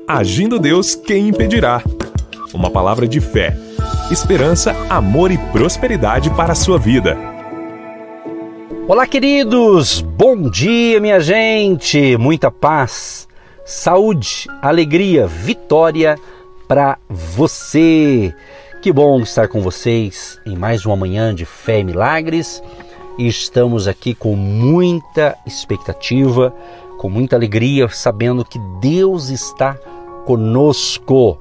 Agindo Deus, quem impedirá? Uma palavra de fé, esperança, amor e prosperidade para a sua vida. Olá, queridos! Bom dia, minha gente! Muita paz, saúde, alegria, vitória para você! Que bom estar com vocês em mais uma manhã de fé e milagres. E estamos aqui com muita expectativa, com muita alegria, sabendo que Deus está conosco.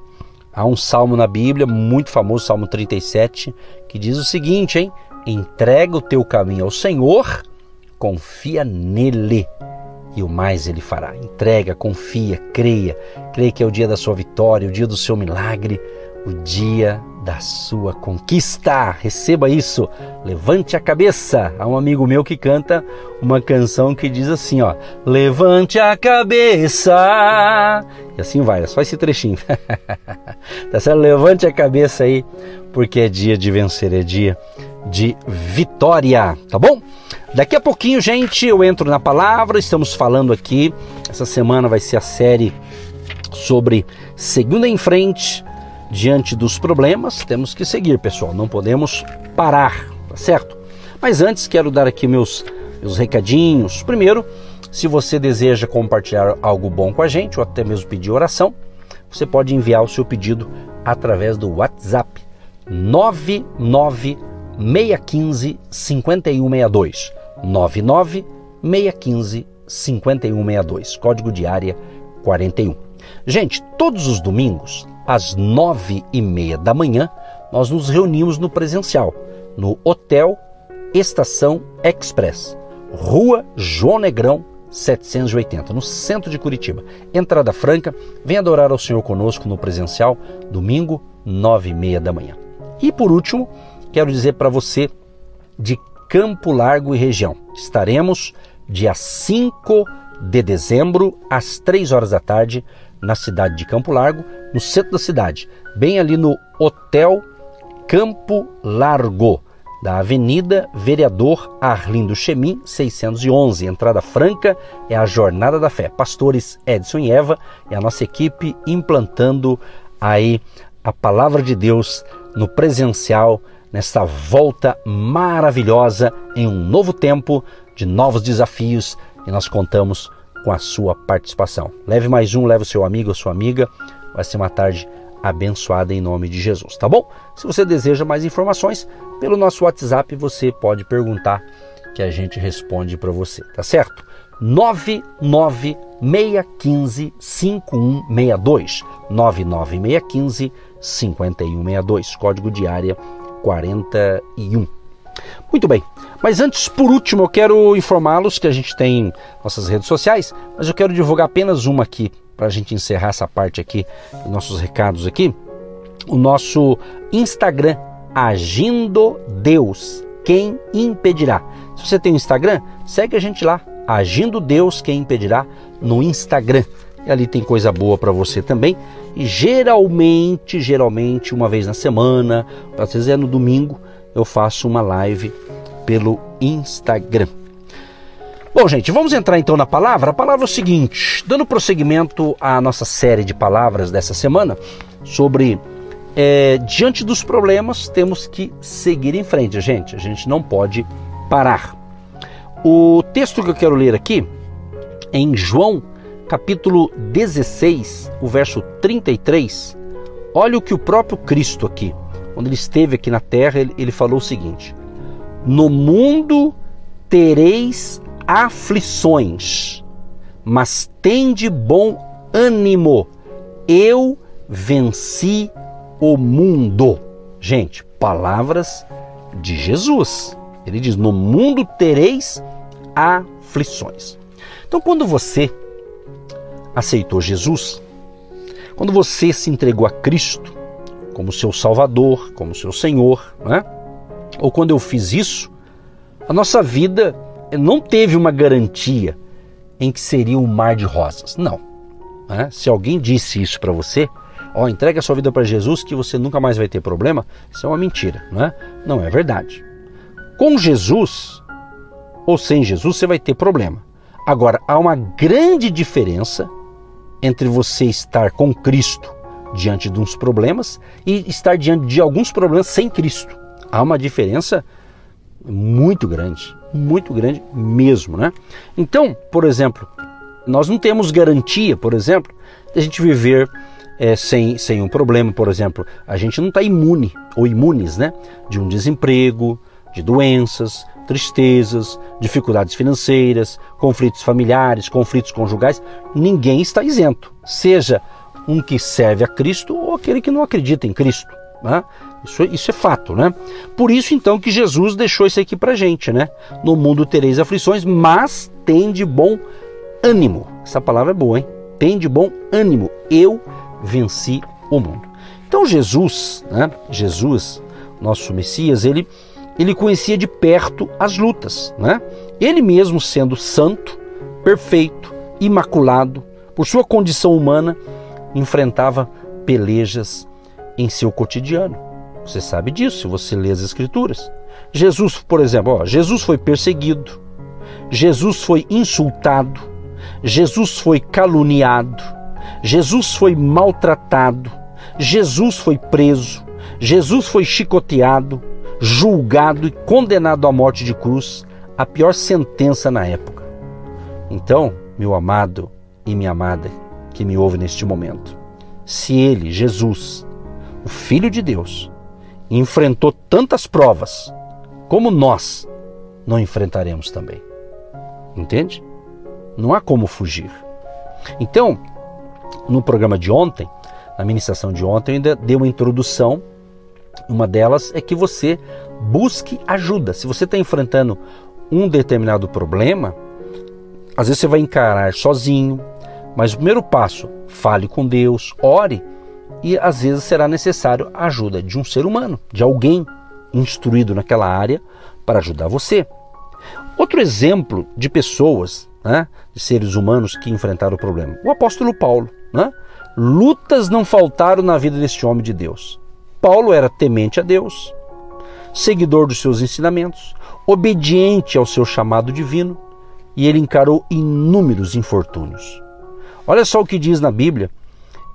Há um salmo na Bíblia muito famoso, Salmo 37, que diz o seguinte, hein? Entrega o teu caminho ao Senhor, confia nele e o mais ele fará. Entrega, confia, creia que é o dia da sua vitória, o dia do seu milagre, o dia da sua conquista. Receba isso, levante a cabeça. Há um amigo meu que canta uma canção que diz assim, ó: levante a cabeça. E assim vai, é só esse trechinho. Tá certo? Levante a cabeça aí, porque é dia de vencer, é dia de vitória, tá bom? Daqui a pouquinho, gente, eu entro na palavra. Estamos falando aqui, essa semana vai ser a série sobre seguindo em frente. Diante dos problemas, temos que seguir, pessoal. Não podemos parar, tá certo? Mas antes, quero dar aqui meus recadinhos. Primeiro, se você deseja compartilhar algo bom com a gente, ou até mesmo pedir oração, você pode enviar o seu pedido através do WhatsApp 99615-5162. 99615-5162. Código de área 41. Gente, todos os domingos, às 9h30 da manhã, nós nos reunimos no presencial, no Hotel Estação Express, Rua João Negrão, 780, no centro de Curitiba. Entrada franca, vem adorar ao Senhor conosco no presencial, domingo, 9h30 da manhã. E por último, quero dizer para você de Campo Largo e região, estaremos dia 5 de dezembro, às 3 horas da tarde, na cidade de Campo Largo, no centro da cidade, bem ali no Hotel Campo Largo, da Avenida Vereador Arlindo Chemin, 611. Entrada franca, é a Jornada da Fé. Pastores Edson e Eva e a nossa equipe implantando aí a palavra de Deus no presencial, nessa volta maravilhosa em um novo tempo de novos desafios, e nós contamos com a sua participação. Leve mais um, leve o seu amigo, a sua amiga. Vai ser uma tarde abençoada em nome de Jesus, tá bom? Se você deseja mais informações, pelo nosso WhatsApp você pode perguntar que a gente responde para você, tá certo? 99615-5162. 99615-5162. Código de área 41. Muito bem, mas antes, por último, eu quero informá-los que a gente tem nossas redes sociais, mas eu quero divulgar apenas uma aqui, para a gente encerrar essa parte aqui, dos nossos recados aqui. O nosso Instagram, Agindo Deus, quem impedirá? Se você tem um Instagram, segue a gente lá, Agindo Deus, quem impedirá, no Instagram. E ali tem coisa boa para você também. E geralmente, uma vez na semana, às vezes é no domingo, eu faço uma live pelo Instagram. Bom, gente, vamos entrar então na palavra. A palavra é o seguinte, dando prosseguimento à nossa série de palavras dessa semana, sobre diante dos problemas, temos que seguir em frente, gente. A gente não pode parar. O texto que eu quero ler aqui é em João, capítulo 16, o verso 33. Olha o que o próprio Cristo aqui, quando ele esteve aqui na terra, ele falou o seguinte: no mundo tereis aflições, mas tende bom ânimo, eu venci o mundo. Gente, palavras de Jesus. Ele diz, no mundo tereis aflições. Então, quando você aceitou Jesus, quando você se entregou a Cristo como seu Salvador, como seu Senhor, né? Ou quando eu fiz isso, a nossa vida não teve uma garantia em que seria um mar de rosas. Não. Né? Se alguém disse isso para você, entrega a sua vida para Jesus que você nunca mais vai ter problema, isso é uma mentira, né? Não é verdade. Com Jesus ou sem Jesus você vai ter problema. Agora, há uma grande diferença entre você estar com Cristo diante de uns problemas e estar diante de alguns problemas sem Cristo. Há uma diferença muito grande mesmo, né? Então, por exemplo, nós não temos garantia, por exemplo, de a gente viver sem um problema, por exemplo, a gente não está imune ou imunes, né? De um desemprego, de doenças, tristezas, dificuldades financeiras, conflitos familiares, conflitos conjugais. Ninguém está isento, seja um que serve a Cristo ou aquele que não acredita em Cristo, né? Isso é fato, né? Por isso então que Jesus deixou isso aqui pra gente, né? No mundo tereis aflições, mas tende bom ânimo. Essa palavra é boa, hein? Tende bom ânimo. Eu venci o mundo. Então Jesus, né? Jesus, nosso Messias, ele conhecia de perto as lutas, né? Ele mesmo sendo santo, perfeito, imaculado, por sua condição humana, enfrentava pelejas em seu cotidiano. Você sabe disso, se você lê as Escrituras. Jesus, por exemplo, Jesus foi perseguido, Jesus foi insultado, Jesus foi caluniado, Jesus foi maltratado, Jesus foi preso, Jesus foi chicoteado, julgado e condenado à morte de cruz, a pior sentença na época. Então, meu amado e minha amada que me ouve neste momento, se ele, Jesus, o Filho de Deus, enfrentou tantas provas, como nós não enfrentaremos também. Entende? Não há como fugir. Então, no programa de ontem, na ministração de ontem, eu ainda dei uma introdução. Uma delas é que você busque ajuda. Se você está enfrentando um determinado problema, às vezes você vai encarar sozinho, mas o primeiro passo, fale com Deus, ore, e às vezes será necessário a ajuda de um ser humano, de alguém instruído naquela área para ajudar você. Outro exemplo de pessoas, né, de seres humanos que enfrentaram o problema, o apóstolo Paulo, né? Lutas não faltaram na vida deste homem de Deus. Paulo era temente a Deus, seguidor dos seus ensinamentos, obediente ao seu chamado divino, e ele encarou inúmeros infortúnios. Olha só o que diz na Bíblia,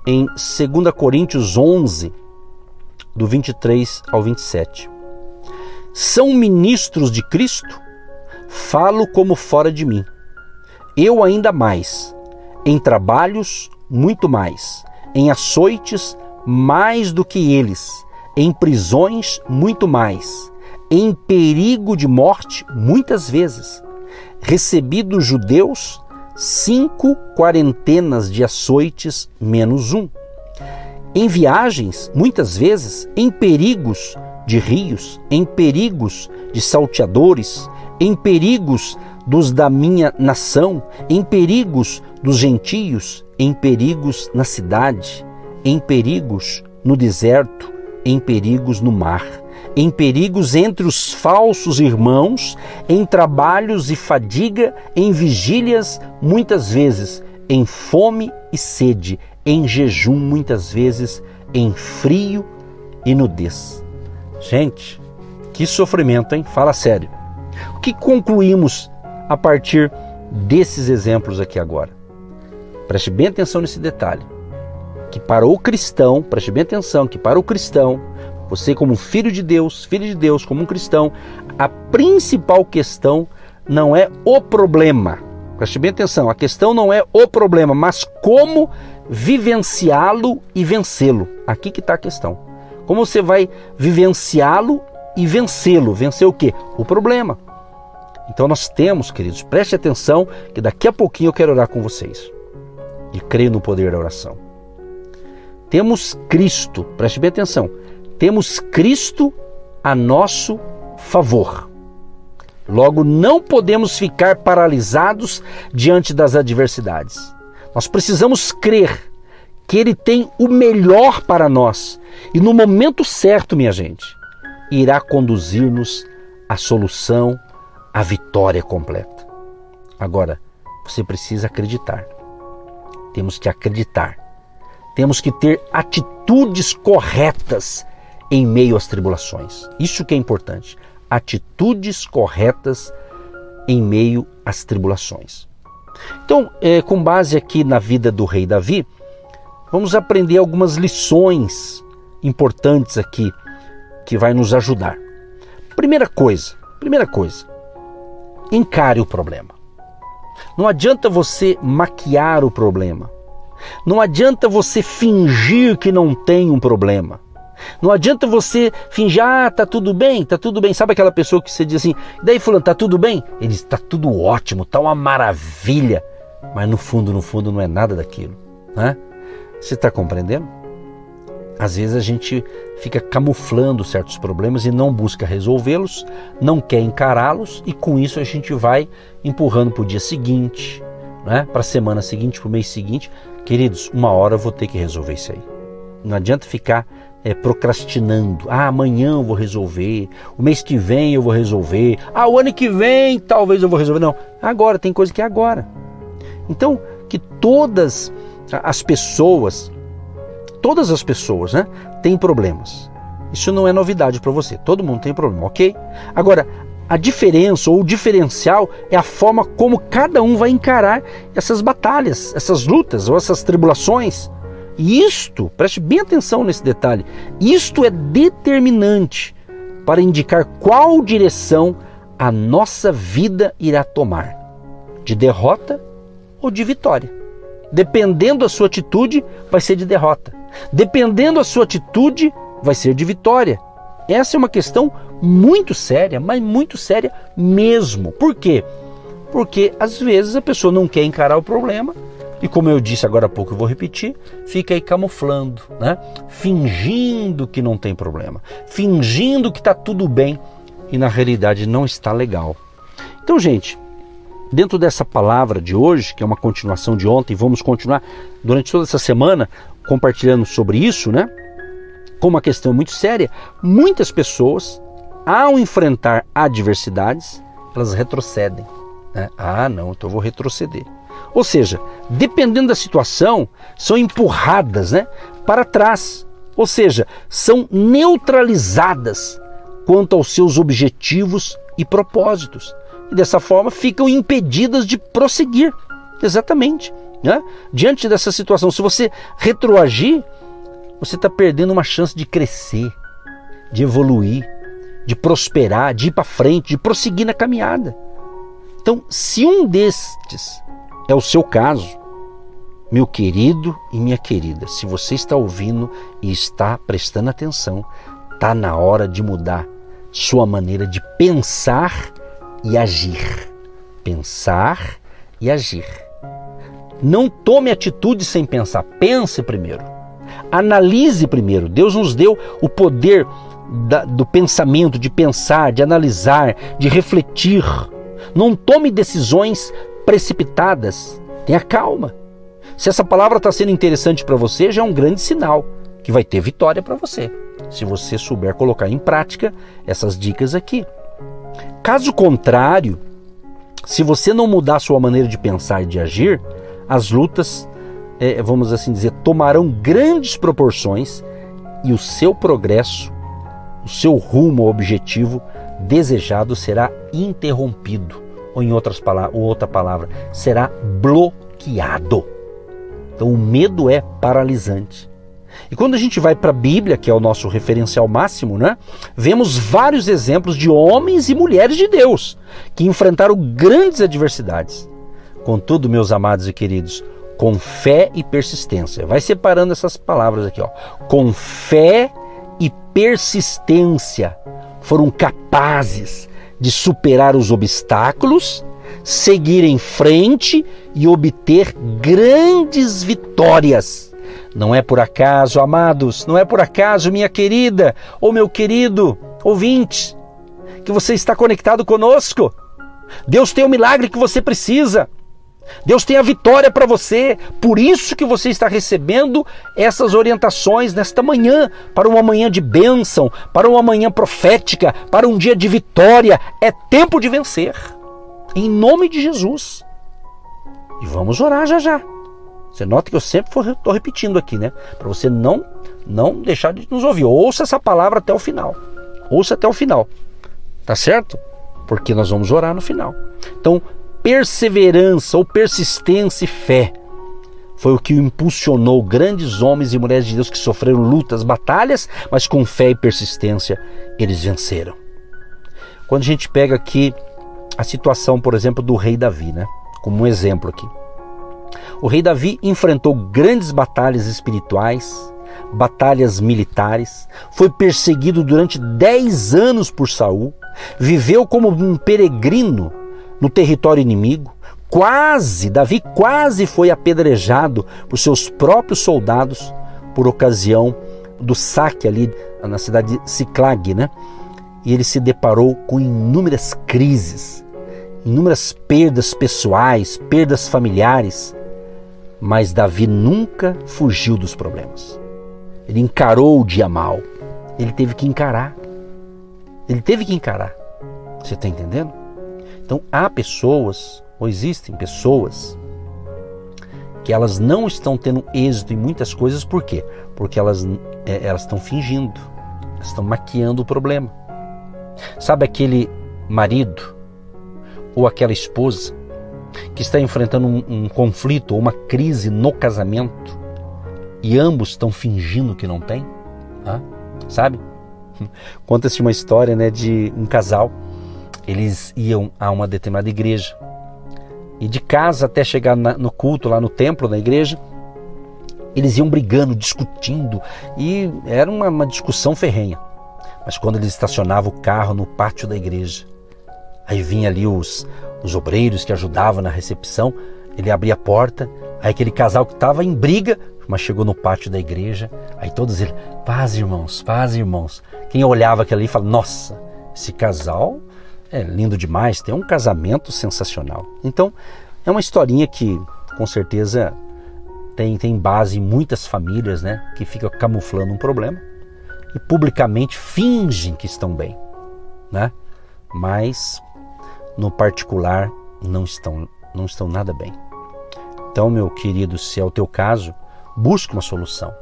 em 2 Coríntios 11, do 23 ao 27. São ministros de Cristo? Falo como fora de mim. Eu ainda mais, em trabalhos muito mais, em açoites mais do que eles, em prisões muito mais, em perigo de morte muitas vezes. Recebi dos judeus 5 quarentenas de açoites menos um. Em viagens, muitas vezes, em perigos de rios, em perigos de salteadores, em perigos dos da minha nação, em perigos dos gentios, em perigos na cidade, em perigos no deserto, em perigos no mar, em perigos entre os falsos irmãos, em trabalhos e fadiga, em vigílias muitas vezes, em fome e sede, em jejum muitas vezes, em frio e nudez. Gente, que sofrimento, hein? Fala sério. O que concluímos a partir desses exemplos aqui agora? Preste bem atenção nesse detalhe. Que para o cristão, preste bem atenção, que para o cristão, você como filho de Deus, como um cristão, a principal questão não é o problema. Preste bem atenção, a questão não é o problema, mas como vivenciá-lo e vencê-lo. Aqui que está a questão. Como você vai vivenciá-lo e vencê-lo? Vencer o quê? O problema. Então nós temos, queridos, preste atenção que daqui a pouquinho eu quero orar com vocês. E creio no poder da oração. Temos Cristo, preste bem atenção, temos Cristo a nosso favor. Logo, não podemos ficar paralisados diante das adversidades. Nós precisamos crer que Ele tem o melhor para nós e no momento certo, minha gente, irá conduzir-nos à solução, à vitória completa. Agora, você precisa acreditar. Temos que acreditar. Temos que ter atitudes corretas em meio às tribulações. Isso que é importante. Atitudes corretas em meio às tribulações. Então, com base aqui na vida do rei Davi, vamos aprender algumas lições importantes aqui que vai nos ajudar. Primeira coisa, encare o problema. Não adianta você maquiar o problema. Não adianta você fingir que não tem um problema. Não adianta você fingir, tá tudo bem. Sabe aquela pessoa que você diz assim, daí fulano, tá tudo bem? Ele diz, tá tudo ótimo, tá uma maravilha. Mas no fundo não é nada daquilo, né? Você está compreendendo? Às vezes a gente fica camuflando certos problemas e não busca resolvê-los, não quer encará-los, e com isso a gente vai empurrando para o dia seguinte, né? Para a semana seguinte, para o mês seguinte. Queridos, uma hora eu vou ter que resolver isso aí. Não adianta ficar procrastinando. Amanhã eu vou resolver, o mês que vem eu vou resolver, o ano que vem talvez eu vou resolver. Não, agora, tem coisa que é agora. Então, que todas as pessoas, né, têm problemas. Isso não é novidade para você. Todo mundo tem problema, ok? Agora, a diferença ou o diferencial é a forma como cada um vai encarar essas batalhas, essas lutas ou essas tribulações. E isto, preste bem atenção nesse detalhe, isto é determinante para indicar qual direção a nossa vida irá tomar, de derrota ou de vitória. Dependendo da sua atitude, vai ser de derrota. Dependendo da sua atitude, vai ser de vitória. Essa é uma questão muito séria, mas muito séria mesmo. Por quê? Porque às vezes a pessoa não quer encarar o problema e, como eu disse agora há pouco, eu vou repetir, fica aí camuflando, né? Fingindo que não tem problema, fingindo que está tudo bem e na realidade não está legal. Então, gente, dentro dessa palavra de hoje, que é uma continuação de ontem, vamos continuar durante toda essa semana compartilhando sobre isso, né? Com uma questão muito séria. Muitas pessoas, ao enfrentar adversidades, elas retrocedem, né? Não, então eu vou retroceder. Ou seja, dependendo da situação, são empurradas, né, para trás. Ou seja, são neutralizadas quanto aos seus objetivos e propósitos. E dessa forma ficam impedidas de prosseguir. Exatamente, né? Diante dessa situação, se você retroagir, você está perdendo uma chance de crescer, de evoluir, de prosperar, de ir para frente, de prosseguir na caminhada. Então, se um destes é o seu caso, meu querido e minha querida, se você está ouvindo e está prestando atenção, está na hora de mudar sua maneira de pensar e agir. Pensar e agir. Não tome atitude sem pensar. Pense primeiro. Analise primeiro. Deus nos deu o poder do pensamento, de pensar, de analisar, de refletir. Não tome decisões precipitadas. Tenha calma. Se essa palavra está sendo interessante para você, já é um grande sinal que vai ter vitória para você, se você souber colocar em prática essas dicas aqui. Caso contrário, se você não mudar a sua maneira de pensar e de agir, as lutas, vamos assim dizer, tomarão grandes proporções e o seu progresso, o seu rumo ao objetivo desejado será interrompido. Ou em outra palavra, será bloqueado. Então o medo é paralisante. E quando a gente vai para a Bíblia, que é o nosso referencial máximo, né, vemos vários exemplos de homens e mulheres de Deus que enfrentaram grandes adversidades. Contudo, meus amados e queridos, com fé e persistência. Vai separando essas palavras aqui, ó. Com fé e persistência foram capazes de superar os obstáculos, seguir em frente e obter grandes vitórias. Não é por acaso, amados, não é por acaso, minha querida ou meu querido ouvinte, que você está conectado conosco. Deus tem o milagre que você precisa. Deus tem a vitória para você. Por isso que você está recebendo essas orientações nesta manhã, para uma manhã de bênção, para uma manhã profética, para um dia de vitória. É tempo de vencer, em nome de Jesus. E vamos orar já já. Você nota que eu sempre estou repetindo aqui, né? Para você não deixar de nos ouvir. Ouça essa palavra até o final. Ouça até o final. Tá certo? Porque nós vamos orar no final. Então, perseverança ou persistência e fé foi o que impulsionou grandes homens e mulheres de Deus que sofreram lutas, batalhas, mas com fé e persistência eles venceram. Quando a gente pega aqui a situação, por exemplo, do rei Davi, né? Como um exemplo aqui. O rei Davi enfrentou grandes batalhas espirituais, batalhas militares, foi perseguido durante 10 anos por Saul, viveu como um peregrino no território inimigo, Davi quase foi apedrejado por seus próprios soldados por ocasião do saque ali na cidade de Siclag, né? E ele se deparou com inúmeras crises, inúmeras perdas pessoais, perdas familiares, mas Davi nunca fugiu dos problemas. Ele encarou o dia mal, ele teve que encarar. Você está entendendo? Então há pessoas, ou existem pessoas, que elas não estão tendo êxito em muitas coisas. Por quê? Porque elas estão fingindo, elas estão maquiando o problema. Sabe aquele marido ou aquela esposa que está enfrentando um conflito ou uma crise no casamento e ambos estão fingindo que não tem? Sabe? Conta-se uma história, né, de um casal. Eles iam a uma determinada igreja e de casa até chegar no culto, lá no templo da igreja, eles iam brigando, discutindo, e era uma discussão ferrenha. Mas quando eles estacionavam o carro no pátio da igreja, aí vinha ali os obreiros que ajudavam na recepção, ele abria a porta, aí aquele casal que estava em briga, mas chegou no pátio da igreja, aí todos eles, paz irmãos, paz irmãos. Quem olhava aquilo ali falava, nossa, esse casal é lindo demais, tem um casamento sensacional. Então, é uma historinha que com certeza tem base em muitas famílias, né, que ficam camuflando um problema e publicamente fingem que estão bem, né? Mas no particular não estão nada bem. Então, meu querido, se é o teu caso, busque uma solução.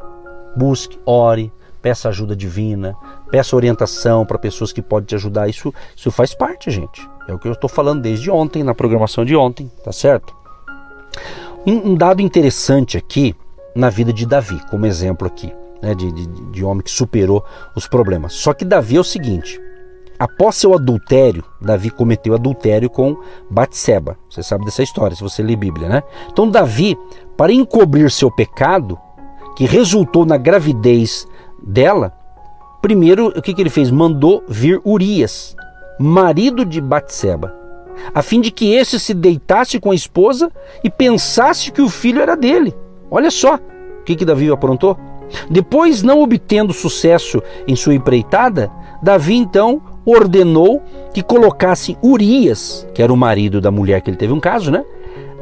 Busque, ore, peça ajuda divina, peça orientação para pessoas que podem te ajudar. Isso faz parte, gente. É o que eu estou falando desde ontem, na programação de ontem, tá certo? Um dado interessante aqui na vida de Davi, como exemplo aqui, né, de homem que superou os problemas. Só que Davi é o seguinte, após seu adultério, Davi cometeu adultério com Batseba. Você sabe dessa história, se você lê Bíblia, né? Então Davi, para encobrir seu pecado, que resultou na gravidez dela, primeiro, o que ele fez? Mandou vir Urias, marido de Batseba, a fim de que este se deitasse com a esposa e pensasse que o filho era dele. Olha só o que Davi aprontou. Depois, não obtendo sucesso em sua empreitada, Davi então ordenou que colocassem Urias, que era o marido da mulher que ele teve um caso, né,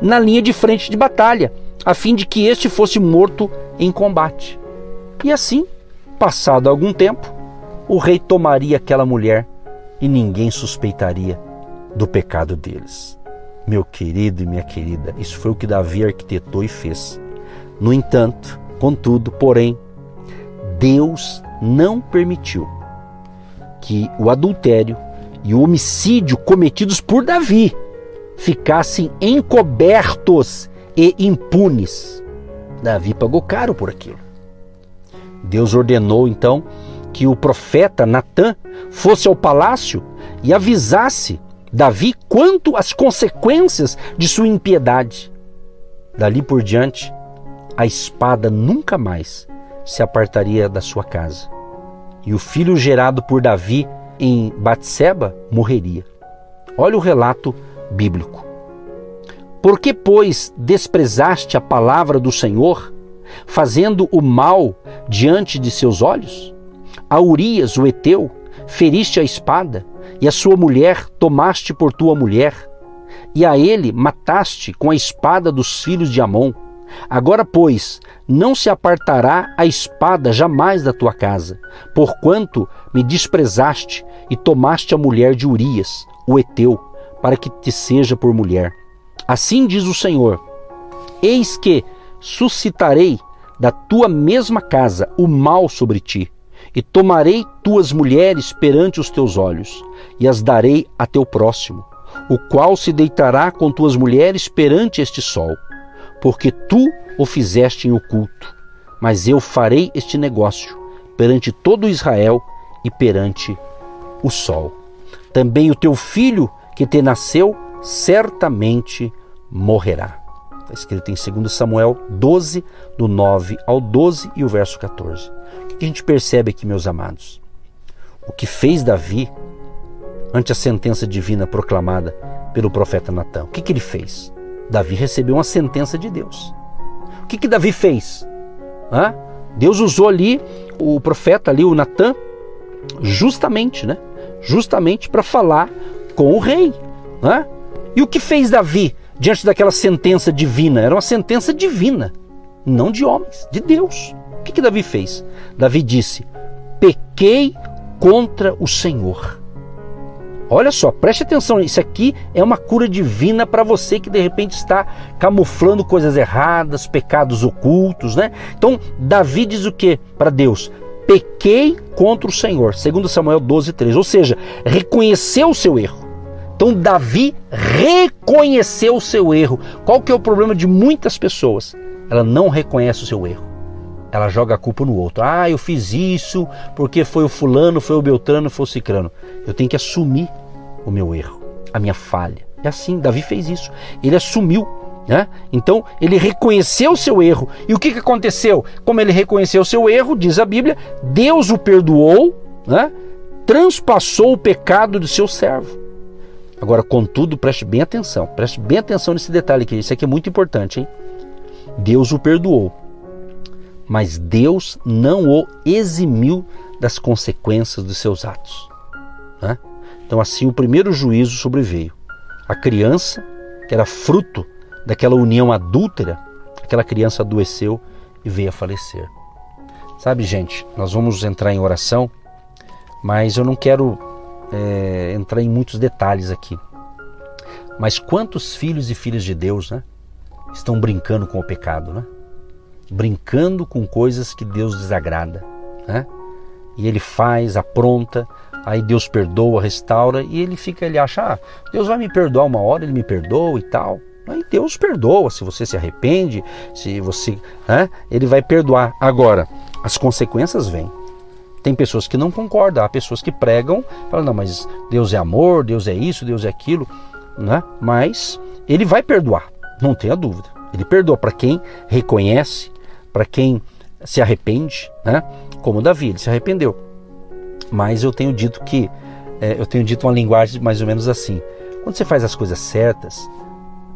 na linha de frente de batalha, a fim de que este fosse morto em combate. E assim, passado algum tempo, o rei tomaria aquela mulher e ninguém suspeitaria do pecado deles. Meu querido e minha querida, isso foi o que Davi arquitetou e fez. No entanto, contudo, porém, Deus não permitiu que o adultério e o homicídio cometidos por Davi ficassem encobertos e impunes. Davi pagou caro por aquilo. Deus ordenou então que o profeta Natã fosse ao palácio e avisasse Davi quanto às consequências de sua impiedade. Dali por diante, a espada nunca mais se apartaria da sua casa. E o filho gerado por Davi em Batseba morreria. Olha o relato bíblico. Por que, pois, desprezaste a palavra do Senhor, fazendo o mal diante de seus olhos? A Urias, o heteu, feriste a espada, e a sua mulher tomaste por tua mulher, e a ele mataste com a espada dos filhos de Amon. Agora, pois, não se apartará a espada jamais da tua casa, porquanto me desprezaste e tomaste a mulher de Urias, o heteu, para que te seja por mulher. Assim diz o Senhor: eis que suscitarei da tua mesma casa o mal sobre ti, e tomarei tuas mulheres perante os teus olhos, e as darei a teu próximo, o qual se deitará com tuas mulheres perante este sol, porque tu o fizeste em oculto, mas eu farei este negócio perante todo Israel e perante o sol. Também o teu filho que te nasceu certamente morrerá. Está escrito em 2 Samuel 12, do 9 ao 12 e o verso 14. O que a gente percebe aqui, meus amados? O que fez Davi ante a sentença divina proclamada pelo profeta Natã? O que ele fez? Davi recebeu uma sentença de Deus. O que Davi fez? Deus usou ali o profeta, ali, o Natã, justamente para falar com o rei. E o que fez Davi diante daquela sentença divina? Era uma sentença divina, não de homens, de Deus. O que Davi fez? Davi disse: pequei contra o Senhor. Olha só, preste atenção, isso aqui é uma cura divina para você que de repente está camuflando coisas erradas, pecados ocultos, Então, Davi diz o que para Deus? Pequei contra o Senhor, 2 Samuel 12, 13, ou seja, reconheceu o seu erro. Então, Davi reconheceu o seu erro. Qual que é o problema de muitas pessoas? Ela não reconhece o seu erro. Ela joga a culpa no outro. Eu fiz isso porque foi o fulano, foi o beltrano, foi o cicrano. Eu tenho que assumir o meu erro, a minha falha. É assim, Davi fez isso. Ele assumiu, Então, ele reconheceu o seu erro. E o que aconteceu? Como ele reconheceu o seu erro, diz a Bíblia, Deus o perdoou, transpassou o pecado do seu servo. Agora, contudo, preste bem atenção nesse detalhe aqui. Isso aqui é muito importante, hein? Deus o perdoou, mas Deus não o eximiu das consequências dos seus atos. Então, assim, o primeiro juízo sobreveio. A criança, que era fruto daquela união adúltera, aquela criança adoeceu e veio a falecer. Sabe, gente, nós vamos entrar em oração, mas eu não quero entrar em muitos detalhes aqui. Mas quantos filhos e filhas de Deus, estão brincando com o pecado, brincando com coisas que Deus desagrada, E ele faz, apronta, aí Deus perdoa, restaura, e ele acha, Deus vai me perdoar uma hora, ele me perdoa e tal. Aí Deus perdoa, se você se arrepende, se você, ele vai perdoar. Agora, as consequências vêm. Tem pessoas que não concordam, há pessoas que pregam, falam, não, mas Deus é amor, Deus é isso, Deus é aquilo, Mas ele vai perdoar, não tenha dúvida. Ele perdoa para quem reconhece, para quem se arrepende, Como Davi, ele se arrependeu. Mas eu tenho dito uma linguagem mais ou menos assim: quando você faz as coisas certas,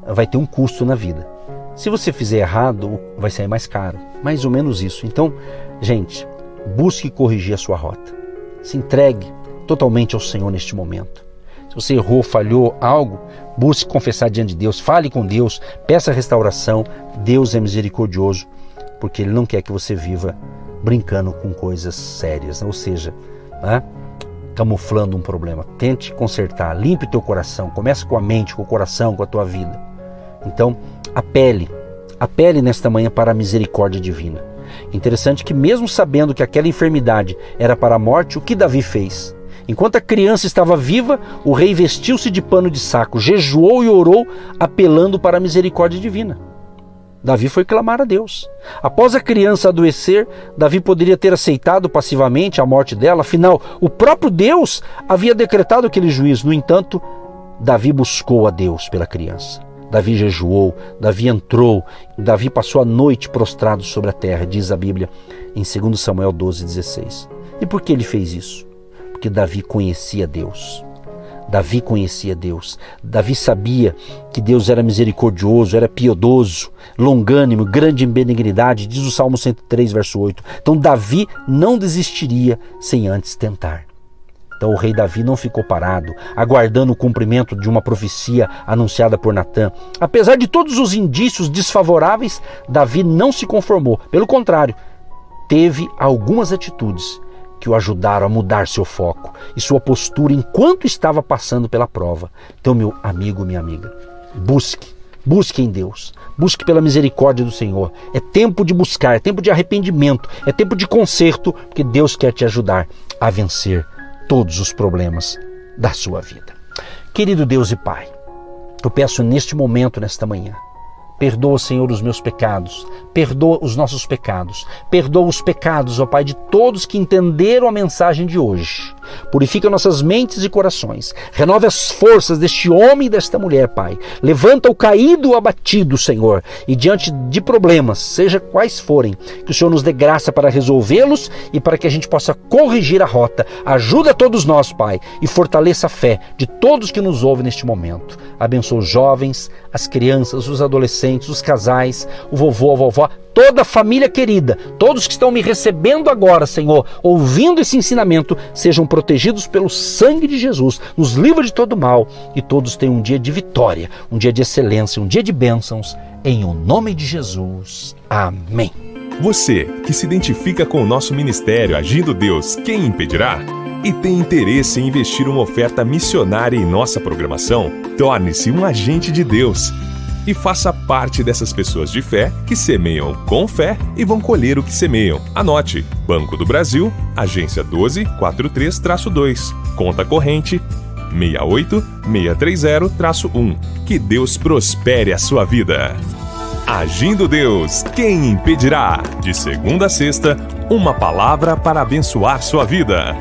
vai ter um custo na vida. Se você fizer errado, vai sair mais caro. Mais ou menos isso. Então, gente, busque corrigir a sua rota. Se entregue totalmente ao Senhor neste momento. Se você errou, falhou algo, busque confessar diante de Deus, fale com Deus, peça restauração. Deus é misericordioso, porque Ele não quer que você viva brincando com coisas sérias, ou seja, camuflando um problema. Tente consertar, limpe teu coração, comece com a mente, com o coração, com a tua vida. Então, apele nesta manhã para a misericórdia divina. Interessante que mesmo sabendo que aquela enfermidade era para a morte, o que Davi fez? Enquanto a criança estava viva, o rei vestiu-se de pano de saco, jejuou e orou, apelando para a misericórdia divina. Davi foi clamar a Deus. Após a criança adoecer, Davi poderia ter aceitado passivamente a morte dela, afinal, o próprio Deus havia decretado aquele juízo. No entanto, Davi buscou a Deus pela criança. Davi jejuou, Davi entrou, Davi passou a noite prostrado sobre a terra, diz a Bíblia em 2 Samuel 12, 16. E por que ele fez isso? Porque Davi conhecia Deus. Davi conhecia Deus. Davi sabia que Deus era misericordioso, era piedoso, longânimo, grande em benignidade, diz o Salmo 103, verso 8. Então Davi não desistiria sem antes tentar. Então o rei Davi não ficou parado, aguardando o cumprimento de uma profecia anunciada por Natã. Apesar de todos os indícios desfavoráveis, Davi não se conformou. Pelo contrário, teve algumas atitudes que o ajudaram a mudar seu foco e sua postura enquanto estava passando pela prova. Então, meu amigo, minha amiga, busque em Deus, busque pela misericórdia do Senhor. É tempo de buscar, é tempo de arrependimento, é tempo de conserto, porque Deus quer te ajudar a vencer todos os problemas da sua vida. Querido Deus e Pai, eu peço neste momento, nesta manhã, perdoa, Senhor, os meus pecados, perdoa os nossos pecados, perdoa os pecados, ó Pai, de todos que entenderam a mensagem de hoje. Purifica nossas mentes e corações, renova as forças deste homem e desta mulher, Pai. Levanta o caído, o abatido, Senhor, e diante de problemas, seja quais forem, que o Senhor nos dê graça para resolvê-los e para que a gente possa corrigir a rota. Ajuda todos nós, Pai, e fortaleça a fé de todos que nos ouvem neste momento. Abençoa os jovens, as crianças, os adolescentes, os casais, o vovô, a vovó, toda a família querida, todos que estão me recebendo agora, Senhor, ouvindo esse ensinamento, sejam protegidos pelo sangue de Jesus, nos livra de todo mal e todos tenham um dia de vitória, um dia de excelência, um dia de bênçãos, em o nome de Jesus. Amém. Você que se identifica com o nosso ministério Agindo Deus, quem impedirá? E tem interesse em investir uma oferta missionária em nossa programação? Torne-se um agente de Deus e faça parte dessas pessoas de fé que semeiam com fé e vão colher o que semeiam. Anote: Banco do Brasil, agência 1243-2, conta corrente 68630-1. Que Deus prospere a sua vida. Agindo Deus, quem impedirá? De segunda a sexta, uma palavra para abençoar sua vida.